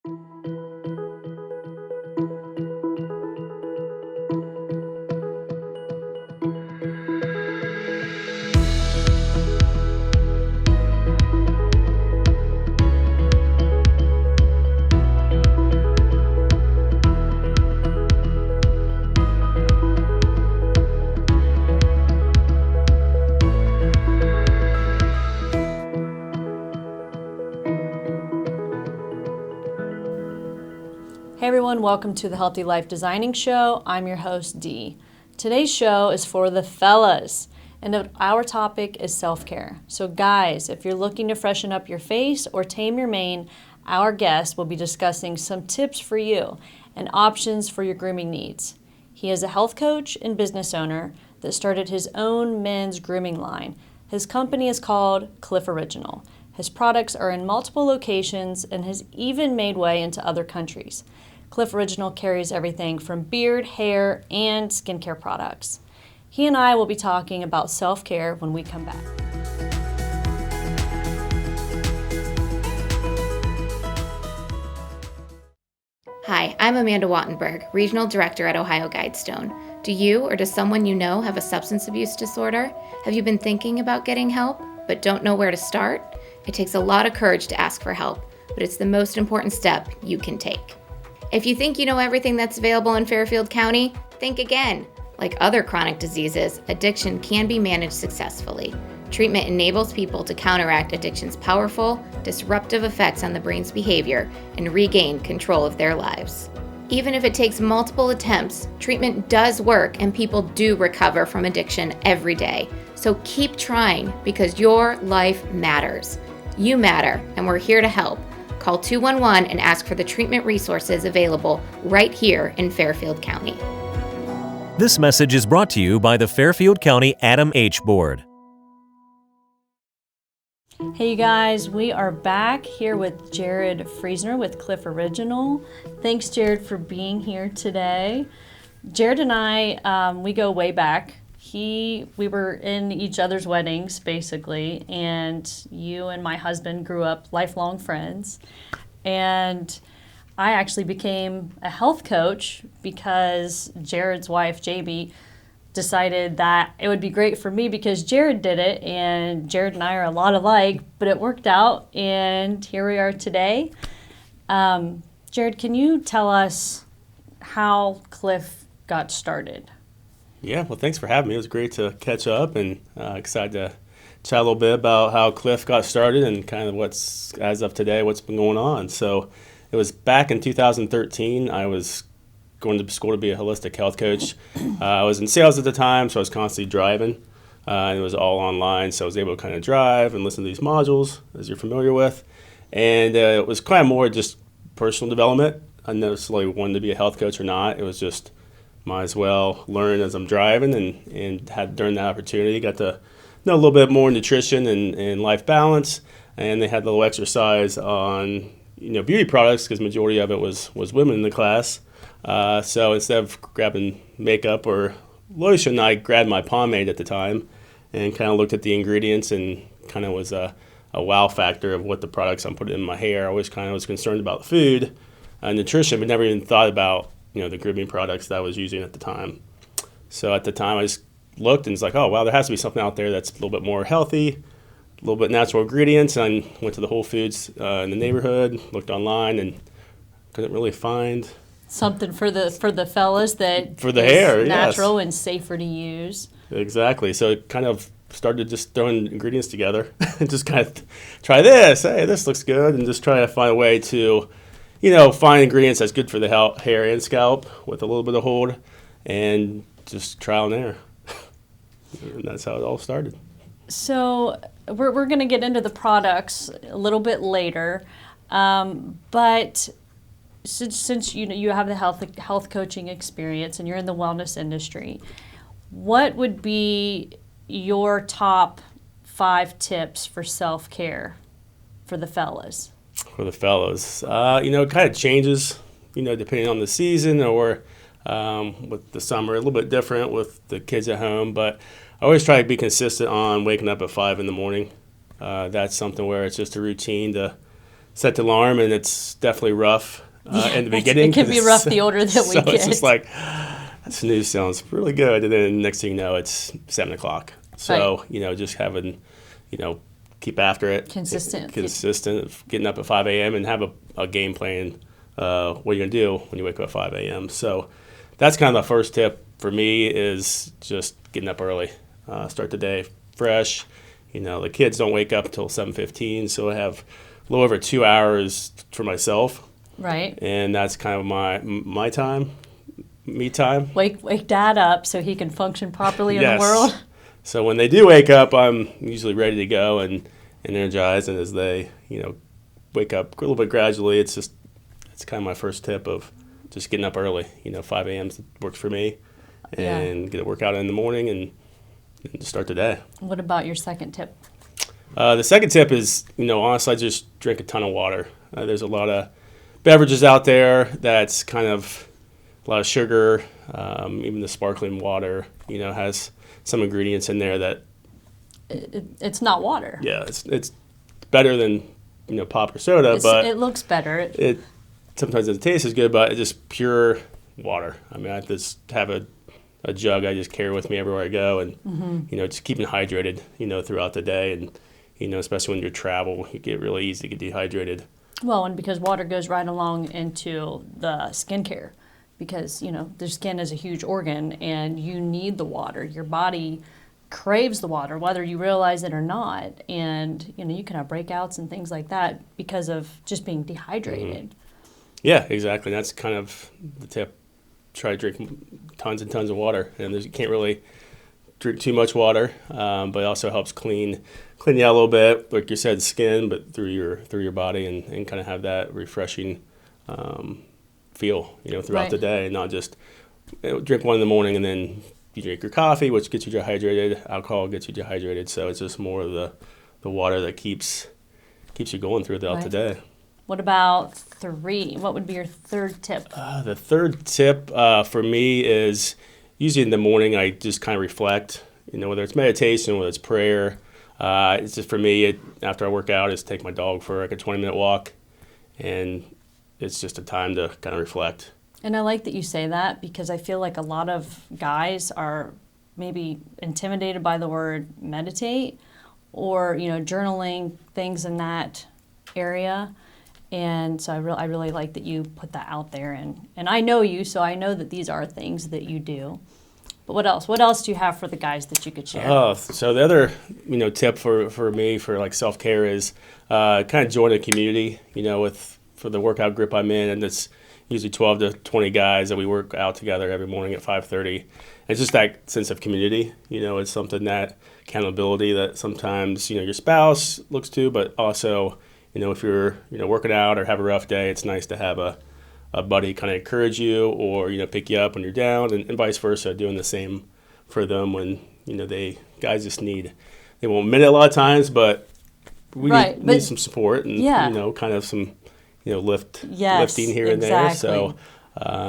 Hey everyone, welcome to the Healthy Life Designing Show. I'm your host, Dee. Today's show is for the fellas, and our topic is self-care. So guys, if you're looking to freshen up your face or tame your mane, our guest will be discussing some tips for you and options for your grooming needs. He is a health coach and business owner that started his own men's grooming line. His company is called Cliff Original. His products are in multiple locations and has even made way into other countries. Cliff Original carries everything from beard, hair, and skincare products. He and I will be talking about self-care when we come back. Hi, I'm Amanda Wattenberg, Regional Director at Ohio Guidestone. Do you or does someone you know have a substance abuse disorder? Have you been thinking about getting help, but don't know where to start? It takes a lot of courage to ask for help, but it's the most important step you can take. If you think you know everything that's available in Fairfield County, think again. Like other chronic diseases, addiction can be managed successfully. Treatment enables people to counteract addiction's powerful, disruptive effects on the brain's behavior and regain control of their lives. Even if it takes multiple attempts, treatment does work and people do recover from addiction every day. So keep trying because your life matters. You matter, and we're here to help. Call 211 and ask for the treatment resources available right here in Fairfield County. This message is brought to you by the Fairfield County Adam H. Board. Hey you guys, we are back here with Jared Friesner with Cliff Original. Thanks Jared for being here today. Jared and I, we go way back. We were in each other's weddings, basically, and you and my husband grew up lifelong friends. And I actually became a health coach because Jared's wife, JB, decided that it would be great for me because Jared did it, and Jared and I are a lot alike, but it worked out, and here we are today. Jared, can you tell us how Cliff got started? Yeah, well, thanks for having me. It was great to catch up and excited to chat a little bit about how Cliff got started and kind of what's, as of today, what's been going on. So it was back in 2013. I was going to school to be a holistic health coach. I was in sales at the time, so I was constantly driving. And it was all online, so I was able to kind of drive and listen to these modules, as you're familiar with. And it was kind of more just personal development. I never necessarily wanted to be a health coach or not. It was just might as well learn as I'm driving, and had during that opportunity got to know a little bit more nutrition and life balance. And they had a little exercise on beauty products because majority of it was women in the class. So instead of grabbing makeup or lotion, I grabbed my pomade at the time and kind of looked at the ingredients and kind of was a wow factor of what the products I'm putting in my hair. I always kind of was concerned about the food, nutrition, but never even thought about the grooming products that I was using at the time. So at the time, I just looked and was like, oh, wow, there has to be something out there that's a little bit more healthy, a little bit natural ingredients. And I went to the Whole Foods in the neighborhood, looked online, and couldn't really find something for the fellas that for the hair, natural yes. And safer to use. Exactly. So it kind of started just throwing ingredients together and just kind of try this. Hey, this looks good, and just try to find a way to find ingredients that's good for the hair and scalp with a little bit of hold, and just trial and error. And that's how it all started. So we're going to get into the products a little bit later, but since you have the health coaching experience and you're in the wellness industry, what would be your top 5 tips for self-care for the fellas? For the fellas, it kind of changes, depending on the season or with the summer, a little bit different with the kids at home. But I always try to be consistent on waking up at 5 in the morning. That's something where it's just a routine to set the alarm, and it's definitely rough in the beginning. It can be rough the older that we so get. It's just like, that snooze sounds really good. And then next thing you know, it's 7 o'clock. So, Right. Just having, keep after it. Consistent. Getting up at 5 a.m. and have a game plan, what you're going to do when you wake up at 5 a.m. So that's kind of the first tip for me, is just getting up early. Start the day fresh. The kids don't wake up until 7:15, so I have a little over 2 hours for myself. Right. And that's kind of my time, me time. Wake dad up so he can function properly in the Yes. world. So when they do wake up, I'm usually ready to go and energized. And as they, wake up a little bit gradually, it's kind of my first tip of just getting up early. 5 a.m. works for me, and get a workout in the morning and just start the day. What about your second tip? The second tip is, honestly, I just drink a ton of water. There's a lot of beverages out there that's kind of a lot of sugar. Even the sparkling water, has some ingredients in there that It's not water. yeah, it's better than pop or soda, but it looks better. it sometimes doesn't taste as good. But it's just pure water. I mean, I just have a jug I just carry with me everywhere I go, and just keeping hydrated, throughout the day, and especially when you travel, you get really easy to get dehydrated. Well, and because water goes right along into the skincare, because the skin is a huge organ, and you need the water. Your body craves the water, whether you realize it or not, and you can have breakouts and things like that because of just being dehydrated. Yeah, exactly. That's kind of the tip. Try to drink tons and tons of water, and you can't really drink too much water, but it also helps clean you out a little bit, like you said, skin, but through your body, and kind of have that refreshing feel, throughout the day, and not just drink one in the morning and then you drink your coffee, which gets you dehydrated. Alcohol gets you dehydrated, so it's just more of the water that keeps you going throughout the day. What about 3? What would be your third tip? The third tip for me is usually in the morning I just kind of reflect, whether it's meditation, whether it's prayer. It's just for me, after I work out, is take my dog for like a 20-minute walk, and it's just a time to kind of reflect. And I like that you say that, because I feel like a lot of guys are maybe intimidated by the word meditate or, journaling, things in that area. And so I really like that you put that out there. And I know you, so I know that these are things that you do. But what else? What else do you have for the guys that you could share? So the other, tip for me for like self-care is kind of join a community, for the workout group I'm in, and it's usually 12 to 20 guys that we work out together every morning at 5:30. It's just that sense of community, it's something, that accountability that sometimes, your spouse looks to, but also, if you're, working out or have a rough day, it's nice to have a buddy kind of encourage you, or, pick you up when you're down, and vice versa, doing the same for them when, guys just they won't admit it a lot of times, but we need some support and, kind of some, lifting here and there. So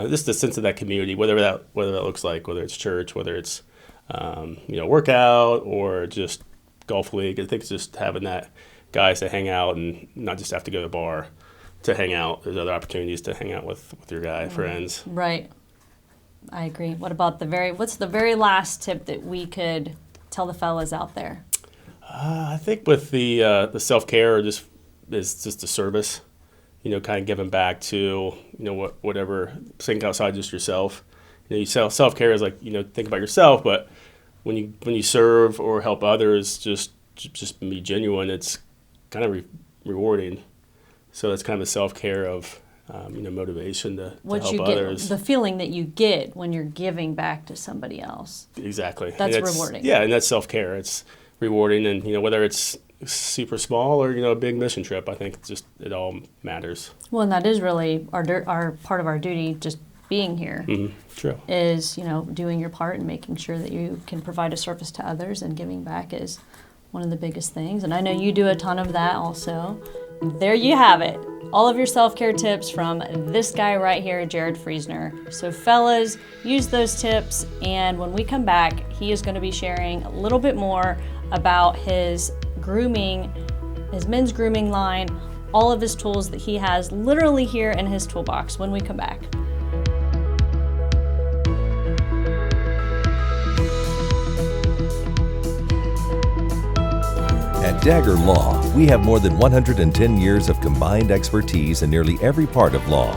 just the sense of that community, whether that looks like, whether it's church, whether it's, workout or just golf league. I think it's just having that guys to hang out and not just have to go to the bar to hang out. There's other opportunities to hang out with your guy friends. Right. I agree. What about what's the very last tip that we could tell the fellas out there? I think with the self-care is just the service, kind of giving back to, whatever, think outside just yourself. Self-care is like, think about yourself, but when you serve or help others, just be genuine, it's kind of rewarding. So that's kind of a self-care of, motivation to help others. The feeling that you get when you're giving back to somebody else. Exactly. That's rewarding. Yeah, and that's self-care. It's rewarding, and, whether it's super small or, a big mission trip, I think it all matters. Well, and that is really our part of our duty, just being here. Mm-hmm. True. Is, doing your part and making sure that you can provide a service to others, and giving back is one of the biggest things. And I know you do a ton of that also. There you have it. All of your self-care tips from this guy right here, Jared Friesner. So fellas, use those tips, and when we come back, he is going to be sharing a little bit more about his men's grooming line, all of his tools that he has literally here in his toolbox when we come back. At Dagger Law, we have more than 110 years of combined expertise in nearly every part of law.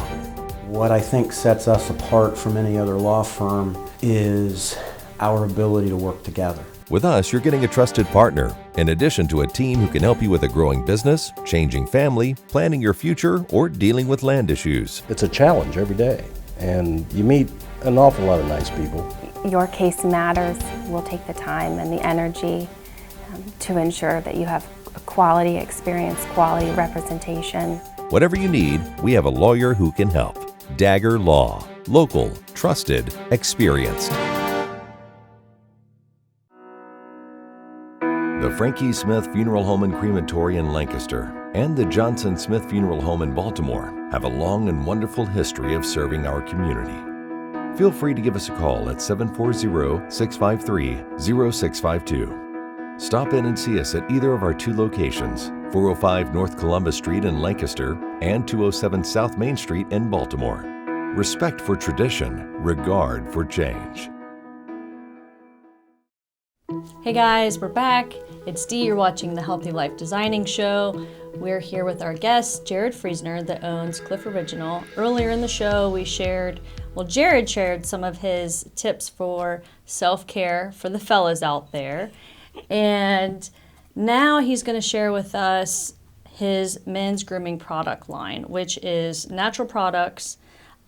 What I think sets us apart from any other law firm is our ability to work together. With us, you're getting a trusted partner, in addition to a team who can help you with a growing business, changing family, planning your future, or dealing with land issues. It's a challenge every day, and you meet an awful lot of nice people. Your case matters. We'll take the time and the energy to ensure that you have a quality experience, quality representation. Whatever you need, we have a lawyer who can help. Dagger Law. Local, trusted, experienced. The Frankie Smith Funeral Home and Crematory in Lancaster and the Johnson Smith Funeral Home in Baltimore have a long and wonderful history of serving our community. Feel free to give us a call at 740-653-0652. Stop in and see us at either of our two locations, 405 North Columbus Street in Lancaster and 207 South Main Street in Baltimore. Respect for tradition, regard for change. Hey guys, we're back. It's Dee, you're watching the Healthy Life Designing Show. We're here with our guest, Jared Friesner, that owns Cliff Original. Earlier in the show, Jared shared some of his tips for self-care for the fellas out there. And now he's going to share with us his men's grooming product line, which is natural products,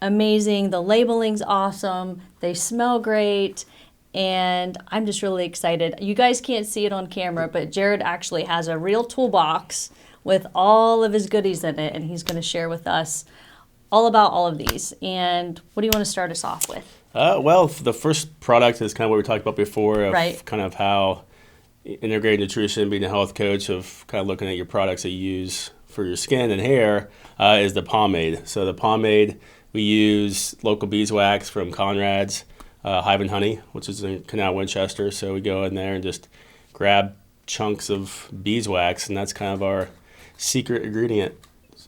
amazing. The labeling's awesome. They smell great. And I'm just really excited. You guys can't see it on camera, but Jared actually has a real toolbox with all of his goodies in it, and he's going to share with us all about all of these. And what do you want to start us off with? Well, the first product is kind of what we talked about before, of right. Kind of how integrated nutrition, being a health coach, of kind of looking at your products that you use for your skin and hair, is the pomade. So the pomade, we use local beeswax from Conrad's, Hive and Honey, which is in Canal Winchester. So we go in there and just grab chunks of beeswax, and that's kind of our secret ingredient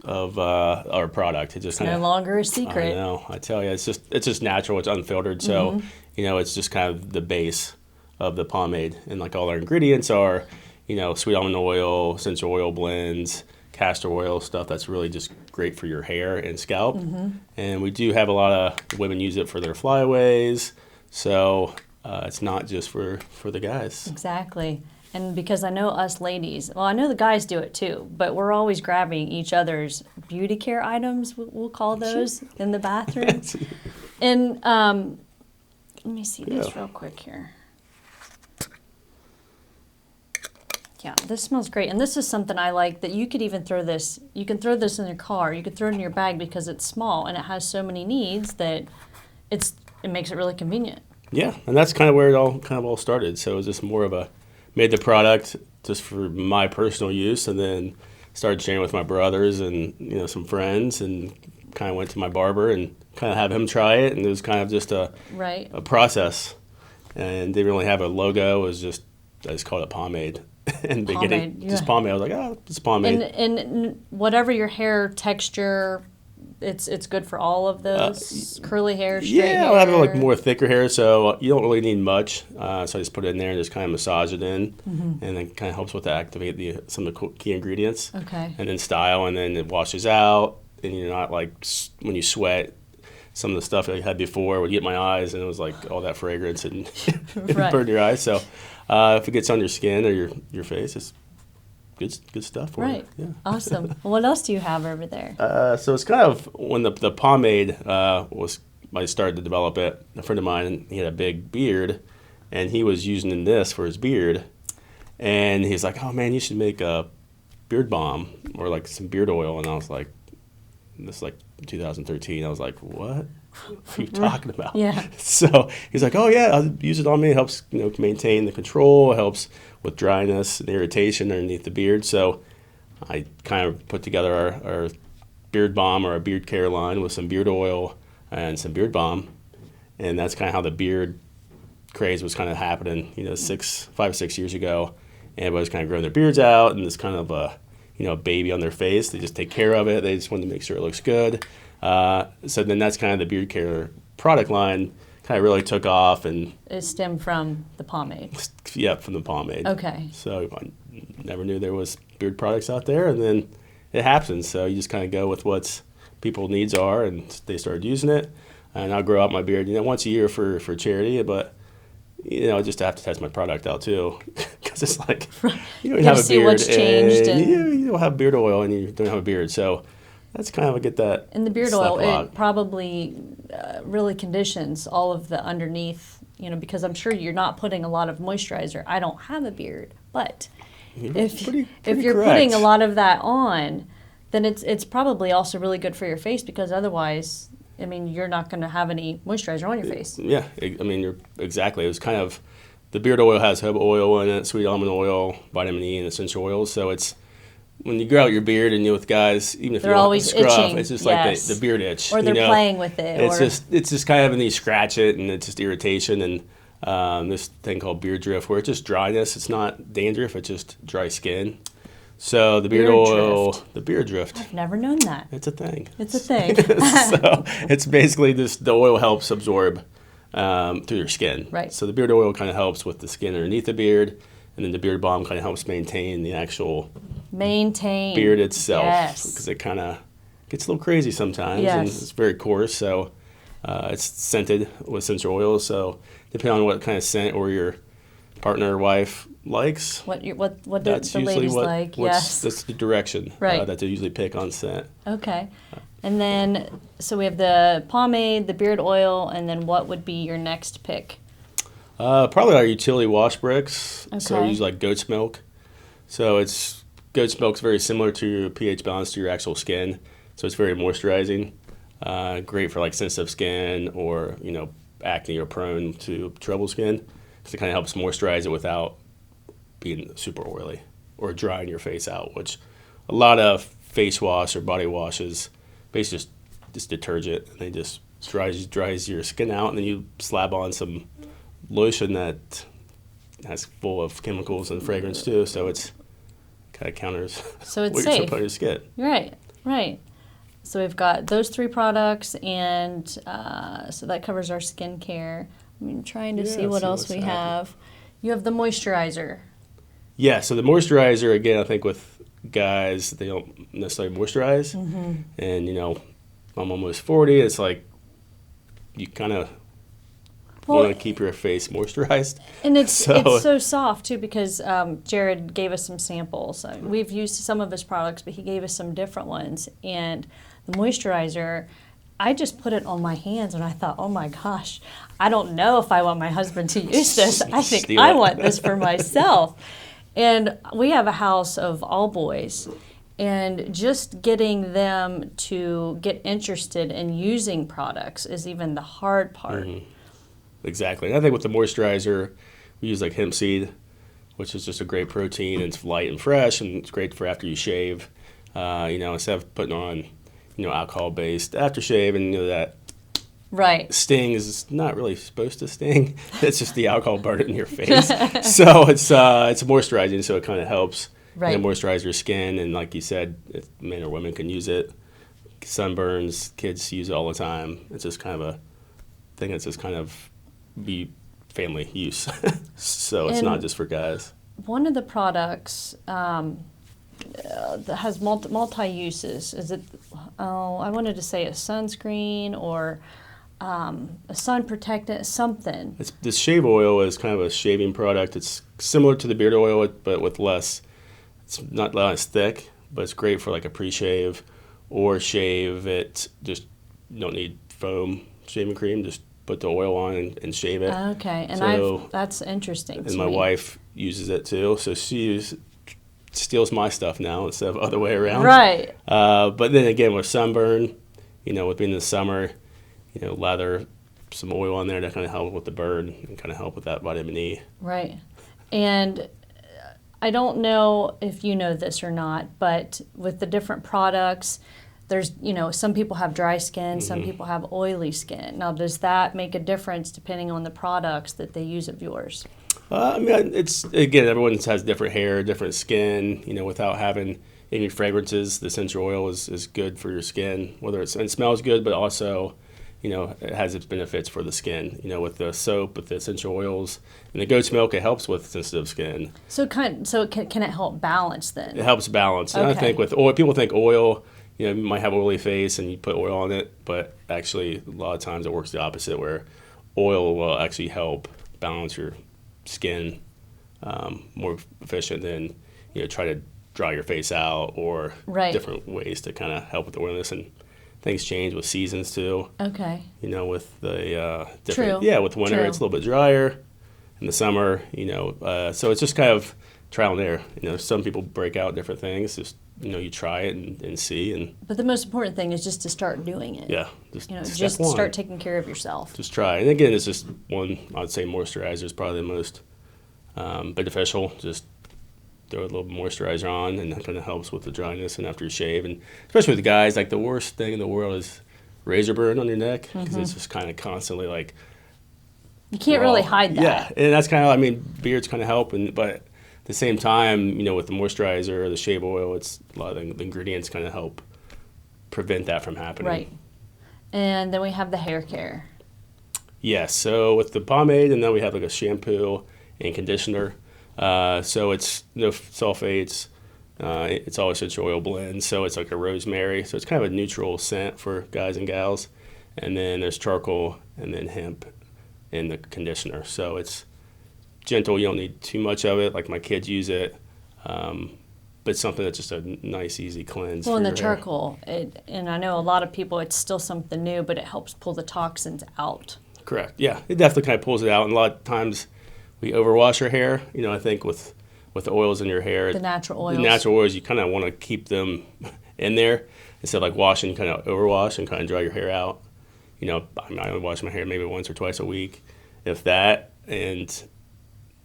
of our product. It just no longer a secret. I know. I tell you, it's just natural. It's unfiltered. So it's just kind of the base of the pomade, and like all our ingredients are, sweet almond oil, essential oil blends, castor oil, stuff that's really just great for your hair and scalp. And we do have a lot of women use it for their flyaways. So it's not just for the guys. Exactly. And because I know us ladies, well, I know the guys do it too, but we're always grabbing each other's beauty care items, we'll call those, in the bathroom. And let me see this real quick here. Yeah, this smells great. And this is something I like, that you could even throw this, you can throw this in your car, you could throw it in your bag because it's small and it has so many needs that it makes it really convenient. Yeah, and that's kind of where it all started. So it was just more of made the product just for my personal use, and then started sharing with my brothers and some friends, and kind of went to my barber and kind of have him try it, and it was kind of just a process, and didn't really have a logo. It was just, I just called it pomade. In the beginning, just pomade. I was like, it's pomade. And whatever your hair texture, it's good for all of those curly hair, straight hair. Yeah, I have like more thicker hair, so you don't really need much. So I just put it in there and just kind of massage it in, and then kind of helps with to activate some of the key ingredients. Okay. And then style, and then it washes out, and you're not like, when you sweat, some of the stuff I had before would get my eyes, and it was like all that fragrance and burn your eyes. So if it gets on your skin or your face, it's good stuff for it. Yeah. Awesome. Well, what else do you have over there? So it's kind of when the pomade I started to develop it. A friend of mine, he had a big beard, and he was using this for his beard, and he's like, "Oh man, you should make a beard balm or like some beard oil." And I was like, "This is like 2013." I was like, "What? What are you talking about?" Yeah. So he's like, "Oh yeah, I'll use it on me. It helps maintain the control. It helps with dryness and irritation underneath the beard." So I kind of put together our beard balm or a beard care line with some beard oil and some beard balm, and that's kind of how the beard craze was kind of happening. 5 or 6 years ago, and everybody was kind of growing their beards out, and this kind of a baby on their face. They just take care of it. They just want to make sure it looks good. So then that's kind of the beard care product line kind of really took off. And it stemmed from the pomade. Yeah, from the pomade. Okay. So I never knew there was beard products out there, and then it happens. So you just kind of go with what people's needs are, and they started using it. And I'll grow out my beard, once a year for charity, but I just have to test my product out too, because it's like you don't have a see beard, what's changed, and you don't have beard oil, and you don't have a beard, so that's kind of get that. And the beard oil, it probably really conditions all of the underneath, because I'm sure you're not putting a lot of moisturizer. I don't have a beard, but if you're correct. putting a lot of that on, then it's probably also really good for your face, because otherwise, you're not going to have any moisturizer on your face. Yeah, you're exactly. It was kind of, the beard oil has jojoba oil in it, sweet almond oil, vitamin E, and essential oils. So it's, when you grow out your beard, and with guys, even if they're you don't always scrub, itching. it's just Yes. like the beard itch. Or they're playing with it. It's just kind of, and you scratch it, and it's just irritation, and this thing called beard drift, where it's just dryness. It's not dandruff, it's just dry skin. So the beard oil, the beard drift. I've never known that. It's a thing. It's a thing. So it's basically just the oil helps absorb through your skin. Right. So the beard oil kind of helps with the skin underneath the beard, and then the beard balm kind of helps maintain the actual beard itself. Yes. Because it kind of gets a little crazy sometimes, Yes. and it's very coarse. So it's scented with essential oils. So depending on what kind of scent or your partner or wife likes, what do that's the usually ladies like? Yes. That's the direction Right. that they usually pick on scent. Okay. And then, so we have the pomade, the beard oil, and then what would be your next pick? Probably our utility wash bricks. So Okay. we use like goat's milk. So goat's milk's very similar to your pH balance to your actual skin. So it's very moisturizing. Great for like sensitive skin or, acne or prone to trouble skin. Because it kind of helps moisturize it without being super oily or drying your face out, which a lot of face wash or body washes basically just detergent, and they just dries your skin out, and then you slap on some lotion that has full of chemicals and fragrance too, so it's kind of counters So it's what safe. you're supposed to get. Right. So we've got those 3 products, and so that covers our skincare. I'm trying to see what else we have. You have the moisturizer. Yeah, so the moisturizer, again, I think with guys, they don't necessarily moisturize. Mm-hmm. And, I'm almost 40. It's like you kind of want to keep your face moisturized. And it's so soft, too, because Jared gave us some samples. We've used some of his products, but he gave us some different ones. And the moisturizer, I just put it on my hands, and I thought, oh my gosh, I don't know if I want my husband to use this. I think I want this for myself. And we have a house of all boys, and just getting them to get interested in using products is even the hard part. Mm-hmm. Exactly. And I think with the moisturizer, we use like hemp seed, which is just a great protein. And it's light and fresh, and it's great for after you shave. Instead of putting on, alcohol-based aftershave, and that right sting is not really supposed to sting. It's just the alcohol burning in your face. So it's moisturizing, so it kind of helps moisturize your skin. And like you said, if men or women can use it. Sunburns, kids use it all the time. It's just kind of a thing that's just kind of be family use. So it's not just for guys. One of the products that has multi-uses. Is it, I wanted to say a sunscreen or a sun protectant, something. This shave oil is kind of a shaving product. It's similar to the beard oil, but with less. It's not as thick, but it's great for like a pre-shave or shave it. Just don't need foam shaving cream. Just put the oil on and shave it. Okay, and that's interesting. And my wife uses it too, so she steals my stuff now instead of other way around. Right. But then again, with sunburn, with being in the summer, lather some oil on there to kind of help with the burn and kind of help with that vitamin E. Right. And I don't know if you know this or not, but with the different products, there's, some people have dry skin, some people have oily skin. Now, does that make a difference depending on the products that they use of yours? It's, again, everyone has different hair, different skin, without having, any fragrances. The essential oil is good for your skin, whether it smells good, but also, it has its benefits for the skin. With the soap, with the essential oils, and the goat's milk, it helps with sensitive skin. So can it help balance then? It helps balance. And I Okay. think with oil, people think oil, you might have oily face and you put oil on it, but actually a lot of times it works the opposite, where oil will actually help balance your skin more efficient than try to dry your face out, or Right. different ways to kind of help with the oiliness. And things change with seasons too. Okay. With the different, True. with winter True. it's a little bit drier. In the summer, so it's just kind of trial and error. Some people break out different things. Just you try it and see, and But the most important thing is just to start doing it. yeah, just Just step one. start taking care of yourself. Just try. And again, it's just one. I'd say moisturizer is probably the most beneficial. Just throw a little moisturizer on, and that kind of helps with the dryness. And after you shave, and especially with guys, like the worst thing in the world is razor burn on your neck, because it's just kind of constantly like. You can't really hide that. Yeah, and that's kind of. Beards kind of help, but at the same time, with the moisturizer or the shave oil, it's a lot of the ingredients kind of help prevent that from happening. Right. And then we have the hair care. Yes, so with the pomade, and then we have like a shampoo and conditioner. So it's no sulfates. It's all essential oil blend, so it's like a rosemary. So it's kind of a neutral scent for guys and gals. And then there's charcoal, and then hemp in the conditioner. So it's gentle. You don't need too much of it. Like my kids use it. But something that's just a nice, easy cleanse. Well, for and the your hair. charcoal, and I know a lot of people, it's still something new, but it helps pull the toxins out. Correct. Yeah, it definitely kind of pulls it out. And a lot of times we overwash our hair. I think with the oils in your hair. The natural oils. The natural oils, you kind of want to keep them in there instead of like washing, kind of overwash and kind of dry your hair out. I only wash my hair maybe once or twice a week, if that, and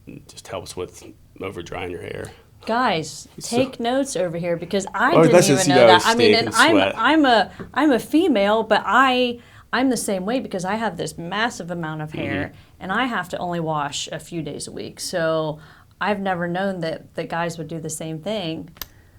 it just helps with over drying your hair. Guys, take notes over here, because I Well, didn't that's even just, know that. I mean, stink and and sweat. I'm a female, but I'm the same way, because I have this massive amount of hair, and I have to only wash a few days a week. So I've never known that guys would do the same thing.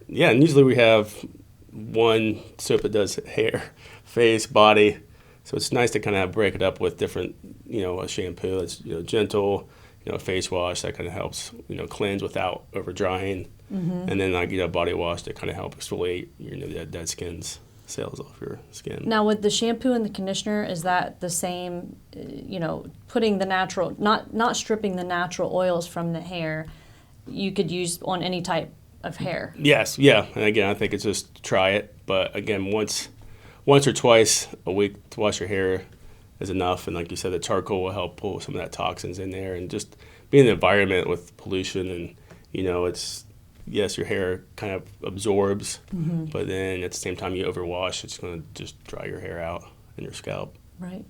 Yeah, and usually we have one soap that does hair, face, body. So it's nice to kind of break it up with different, a shampoo that's gentle, a face wash that kind of helps, cleanse without over drying, and then like a body wash that kind of help exfoliate your dead skin's cells off your skin. Now, with the shampoo and the conditioner, is that the same? Putting the natural, not stripping the natural oils from the hair, you could use on any type of hair. Yes, yeah, and again, I think it's just try it, but again, once or twice a week to wash your hair is enough. And like you said, the charcoal will help pull some of that toxins in there, and just being in the environment with pollution, and it's, yes, your hair kind of absorbs, but then at the same time you overwash, it's going to just dry your hair out and your scalp. Right.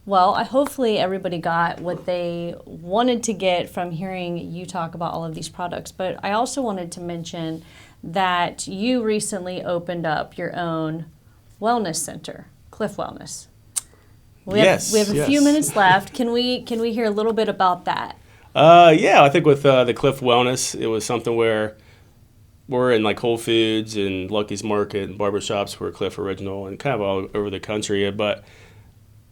Well, hopefully everybody got what they wanted to get from hearing you talk about all of these products. But I also wanted to mention that you recently opened up your own wellness center, Cliff Wellness. We have a few minutes left. Can we hear a little bit about that? Yeah, I think with the Cliff Wellness, it was something where we're in like Whole Foods and Lucky's Market and barbershops. We're Cliff Original and kind of all over the country. But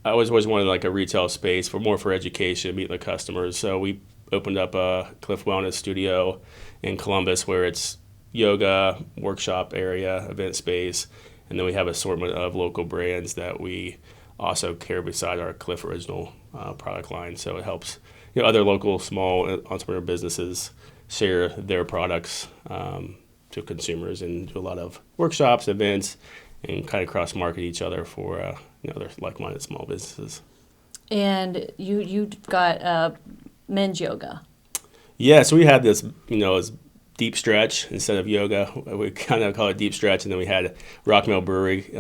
I always wanted like a retail space for education, meeting the customers. So we opened up a Cliff Wellness studio in Columbus, where it's yoga, workshop area, event space, and then we have an assortment of local brands that we also carry beside our Cliff Original product line. So it helps other local small entrepreneur businesses share their products to consumers, and do a lot of workshops, events, and kind of cross-market each other for other like-minded small businesses. And you've got men's yoga. Yeah, so we had this, as deep stretch instead of yoga. We kind of call it deep stretch, and then we had Rock Mill Brewery,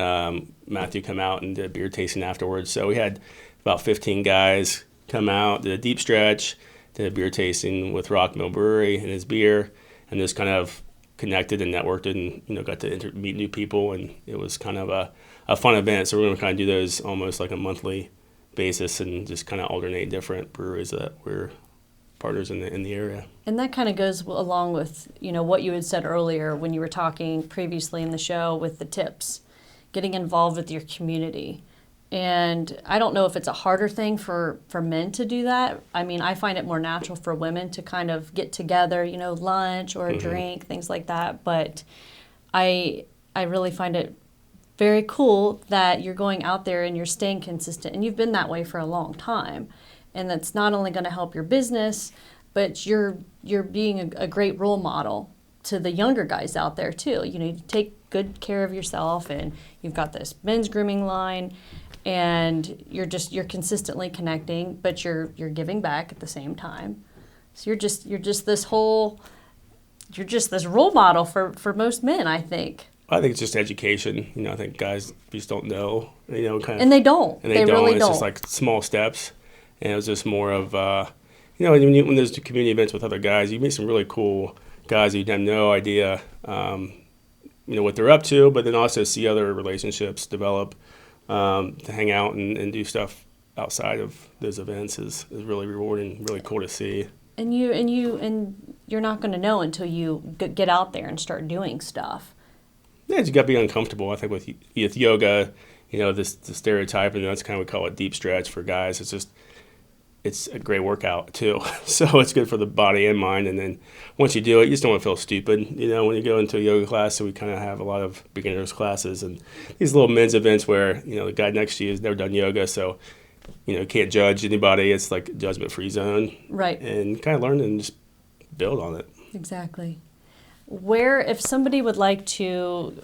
Matthew come out and did a beer tasting afterwards. So we had about 15 guys come out, did a deep stretch, did a beer tasting with Rock Mill Brewery and his beer, and just kind of connected and networked and got to meet new people, and it was kind of a fun event. So we're going to kind of do those almost like a monthly basis, and just kind of alternate different breweries that we're partners in the area. And that kind of goes along with, what you had said earlier when you were talking previously in the show with the tips, getting involved with your community. And I don't know if it's a harder thing for men to do that. I mean, I find it more natural for women to kind of get together, lunch or a drink, things like that. But I really find it very cool that you're going out there and you're staying consistent. And you've been that way for a long time. And that's not only going to help your business, but you're being a great role model to the younger guys out there too. You take good care of yourself, and you've got this men's grooming line, and you're consistently connecting, but you're giving back at the same time. So you're just this role model for most men, I think. I think it's just education. I think guys just don't know. And they don't. They really It's don't. just like small steps, and it was just more of when there's community events with other guys, you meet some really cool guys you have no idea what they're up to, but then also see other relationships develop. To hang out and do stuff outside of those events is really rewarding, really cool to see. And you're not going to know until you get out there and start doing stuff. Yeah, you got to be uncomfortable. I think with yoga, the stereotype, and that's kind of we call it deep stretch for guys. It's a great workout too. So it's good for the body and mind. And then once you do it, you just don't want to feel stupid. When you go into a yoga class, so we kind of have a lot of beginners classes and these little men's events where, the guy next to you has never done yoga. So, can't judge anybody. It's like a judgment-free zone. Right. And kind of learn and just build on it. Exactly. If somebody would like to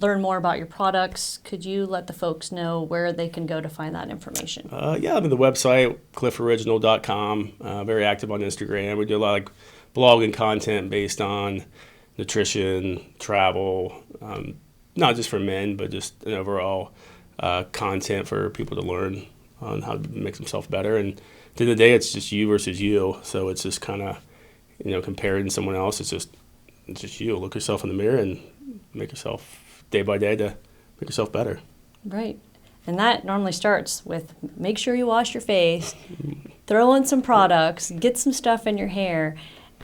learn more about your products, could you let the folks know where they can go to find that information? Yeah, I'm on the website, clifforiginal.com. Very active on Instagram. We do a lot of blogging content based on nutrition, travel, not just for men, but just an overall content for people to learn on how to make themselves better. And at the end of the day, it's just you versus you. So it's just kind of, comparing to someone else. It's just you. Look yourself in the mirror and make yourself day by day to make yourself better. Right. And that normally starts with make sure you wash your face, throw in some products, get some stuff in your hair,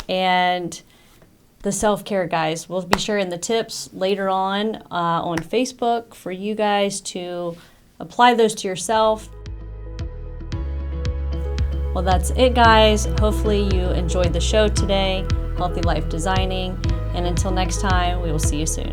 and the self-care, guys. We'll be sharing the tips later on Facebook for you guys to apply those to yourself. Well, that's it, guys. Hopefully you enjoyed the show today, Healthy Life Designing. And until next time, we will see you soon.